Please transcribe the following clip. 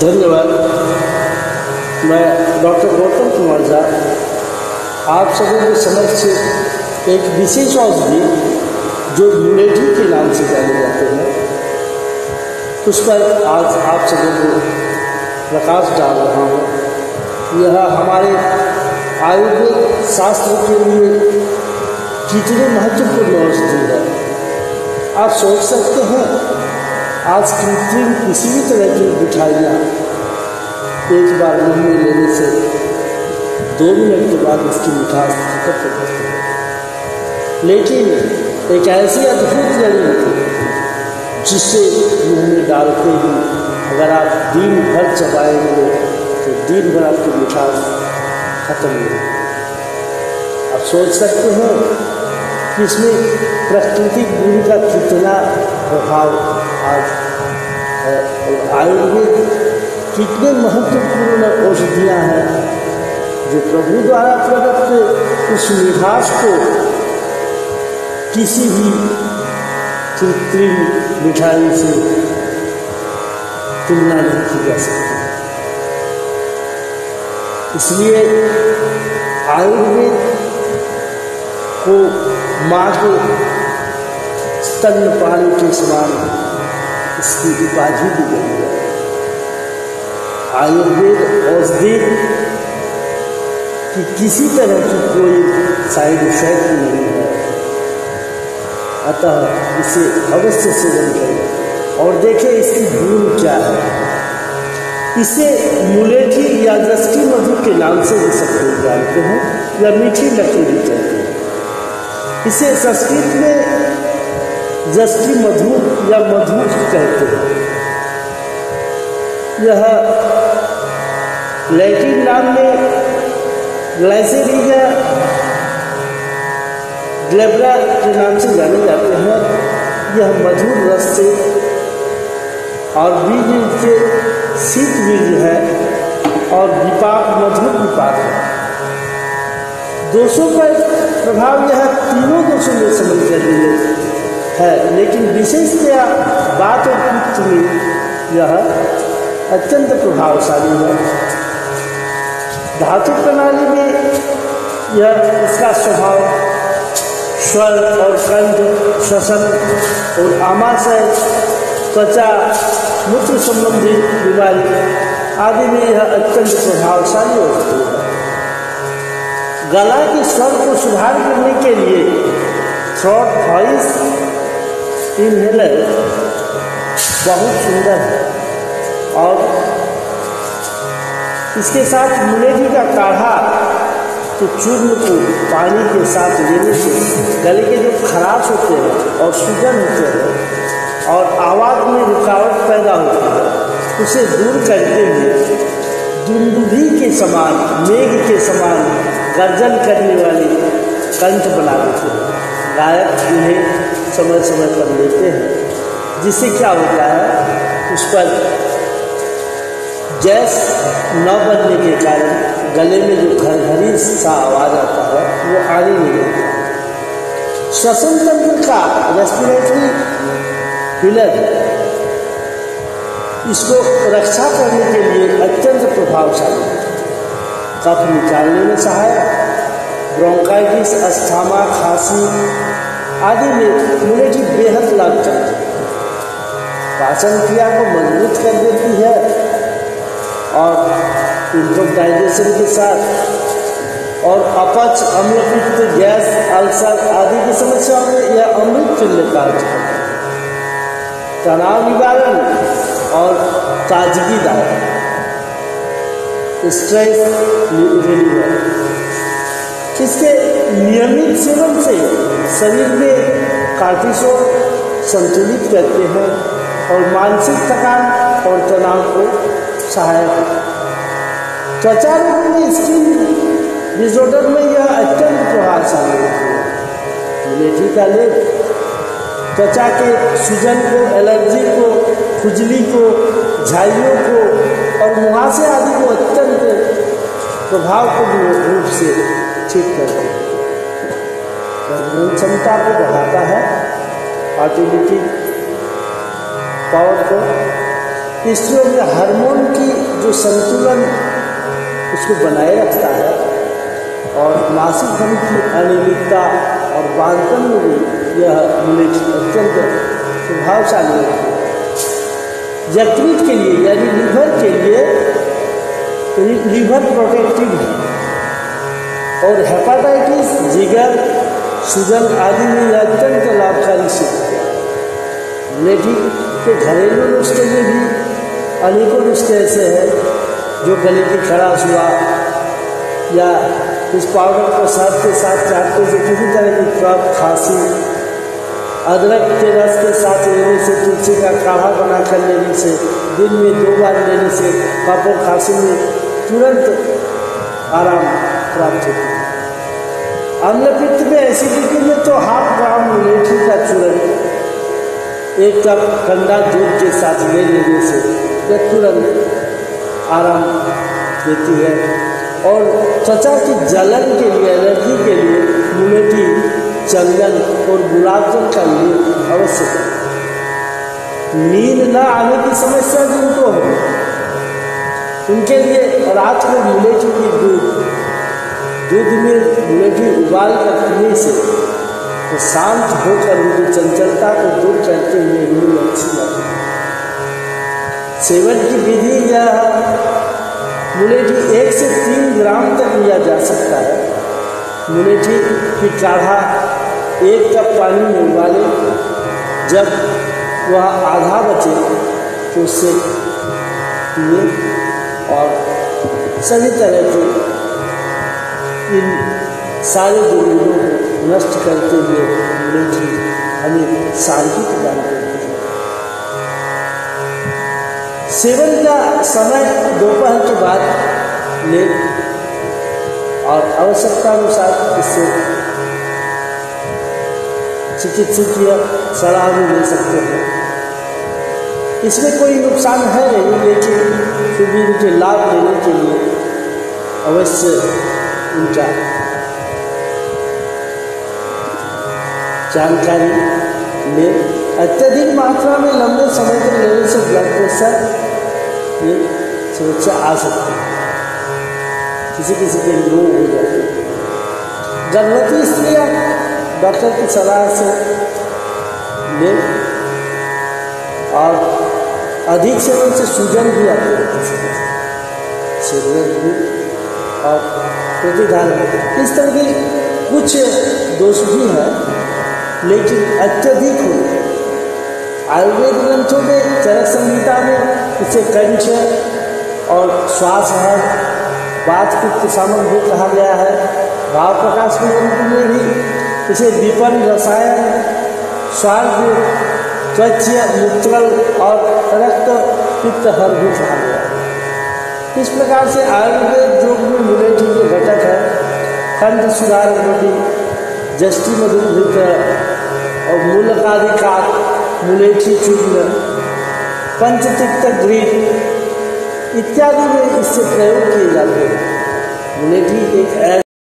धन्यवाद। मैं डॉक्टर गौतम कुमार झा आप सभी के समक्ष एक विशेष औषधि जो मुलेठी के नाम से जाने जाते हैं उस पर आज आप सभी को प्रकाश डाल रहा हूँ। यह हमारे आयुर्वेद शास्त्र के लिए कितनी महत्वपूर्ण औषधि है आप सोच सकते हैं। आज कृत्रिम किसी भी तरह की मिठाइयाँ एक बार मुँह में लेने से 2 मिनट के बाद इसकी मिठास खत्म हो जाती है, लेकिन एक ऐसी अद्भुत जड़ी जिसे मुँह में डालते ही अगर आप दिन भर चबाएंगे तो दिन भर आपकी मिठास खत्म हो जाएगी। आप सोच सकते हैं कि इसमें प्राकृतिक गुण का कितना प्रभाव आज है और आयुर्वेद कितने महत्वपूर्ण औषधियाँ हैं जो प्रभु द्वारा प्रदत्त उस मिठास को किसी भी कृत्रिम मिठाई से तुलना नहीं की जा सकती। इसलिए आयुर्वेद को माँ के स्तनपान के समान इसकी उपाधि दी गई है। आयुर्वेद औषधि की किसी तरह की कोई साइड इफेक्ट नहीं है, अतः इसे अवश्य सेवन करें और देखें इसकी गुण क्या है। इसे मुलेठी या जस्टी मधु के नाम से भी सब लोग जानते हैं या मीठी लकड़ी भी कहते हैं। इसे संस्कृत में जस्टी मधु या मधु कहते हैं। यह लैटिन नाम में ग्लाइसेरिया ग्लेब्रा के नाम से जाने जाते हैं। यह मधुर रस से और बीज के शीत बीज है और विपाक मधुर विपाक है। दोषों पर प्रभाव यह तीनों दोषों में समझ लिए है, लेकिन विशेषतया वात और पित्त में यह अत्यंत प्रभावशाली है। धातु प्रणाली में यह इसका स्वभाव स्वर और कंठ श्वसन और आमाशय त्वचा मूत्र संबंधी बीमारी आदि में यह अत्यंत प्रभावशाली होती है। गला के स्वर को सुधार करने के लिए थ्रोट वॉइस इनहेलर बहुत सुंदर है और इसके साथ मुलेठी का काढ़ा तो चूर्ण को पानी के साथ लेने से गले के जो खराश होते हैं और सूजन होते हैं और आवाज़ में रुकावट पैदा होती है उसे दूर करते हुए दुंदुभी के समान मेघ के समान गर्जन करने वाली कंठ बना देते हैं। गायक इन्हें समय समय पर लेते हैं, जिससे क्या होता है उस पर गैस न बनने के कारण गले में जो घरघरी सा आवाज़ आता है वो आने नहीं लगता। श्वसन तंत्र का रेस्पिरेटरी पिलर इसको रक्षा करने के लिए अत्यंत प्रभावशाली है। कफ निकालने में सहायक, ब्रोंकाइटिस, अस्थमा, खांसी आदि में मुलेठी बेहद लाभकारी है। पाचन क्रिया को मजबूत कर देती है और इम्प्रूव डाइजेशन के साथ और अपच, अम्लपित्त, गैस, अल्सर आदि की समस्या में यह अमृत तुल्य कार्य करता है। तनाव निवारण और ताजगीदायक, स्ट्रेस रिलीवर। इसके नियमित सेवन से शरीर में कार्टिसोल संतुलित करते हैं और मानसिक थकान और तनाव को सहायक है। त्वचा रोगों में स्किन डिसऑर्डर में यह अत्यंत प्रभावशाली होती है। मुलेठी का लेप त्वचा के सूजन को, एलर्जी को, खुजली को, झाइयों को और मुहासे आदि को अत्यंत प्रभावपूर्ण रूप से ठीक करता है। प्रजनन क्षमता को बढ़ाता है, फर्टिलिटी पावर को स्त्रियों में हार्मोन की जो संतुलन उसको बनाए रखता है और मासिक धर्म की अनियमितता और बांधपन में भी यह मुलेठी अत्यंत प्रभावशाली है। यकृत के लिए यानी लीवर के लिए लीवर प्रोटेक्टिव है और हेपाटाइटिस, जिगर, सूजन आदि में यह अत्यंत लाभकारी सिद्ध है। मुलेठी के घरेलू नुस्खे में भी अनेकों नुस्खे ऐसे हैं जो गले की खराश हुआ या इस पाउडर को साथ के साथ चाटने से किसी तरह की कफ, खांसी, अदरक के रस के साथ लेने से, तुलसी का काढ़ा बनाकर लेने से, दिन में 2 बार लेने से कफ और खांसी में तुरंत आराम प्राप्त होता है। अम्लपित्त में एसिडिटी में तो 1/2 ग्राम मुलेठी का चूर्ण 1 कप ठंडा दूध के साथ ले लेने से यह तुरंत आराम देती है। और त्वचा की जलन के लिए, एलर्जी के लिए मुलेठी, चंदन और गुलाब जल का लेप अवश्य करें। नींद न आने की समस्या जिनको हो उनके लिए रात में मुलेठी की दूध में मुलेठी उबाल कर पीने से तो शांत होकर उनकी चंचलता को दूर करते हुए नींद अच्छी आती है। सेवन की विधि यह मुलेठी 1 से 3 ग्राम तक लिया जा सकता है। मुलेठी की काढ़ा 1 कप पानी में उबाले, जब वह आधा बचे तो उससे पिए और सभी तरह के इन सारे दुर्गुणों को नष्ट करते हुए मुलेठी हमें शांति प्रदान करती है। सेवन का समय दोपहर के बाद ले और आवश्यकता अनुसार इससे चिकित्सकीय सलाह भी ले सकते हैं। इसमें कोई नुकसान है नहीं, लेकिन फिर भी इनके लाभ लेने के लिए अवश्य उनका जानकारी ले। अत्यधिक मात्रा में लंबे समय तक लेने से ब्लड प्रेशर ये समस्या आ सकती है, किसी के रोग हो जाते हैं। गर्भवती स्त्रियां डॉक्टर की सलाह से ले और अधिक सेवन से सूजन भी आती है, शरीर भी और प्रतिधारण इस तरह के कुछ दोष भी हैं, लेकिन अत्यधिक हो। आयुर्वेद ग्रंथों में, चरक संहिता में इसे कंठ और श्वास है, वात पित्त सामक भी कहा गया है। भाव प्रकाश में भी इसे विपन्न रसायन, स्वास्थ्य, त्वच, मूत्रल और रक्त पित्त हर भी कहा गया है। इस प्रकार से आयुर्वेद योग में मुलेठी के घटक है कंठ सुधार रोटी, जष्टि मधुर और मूलकाधिकार, मुलेठी चूर्ण, पंचतिक्त ग्रीक इत्यादि में इससे प्रयोग किए जाते हैं। मुलेठी एक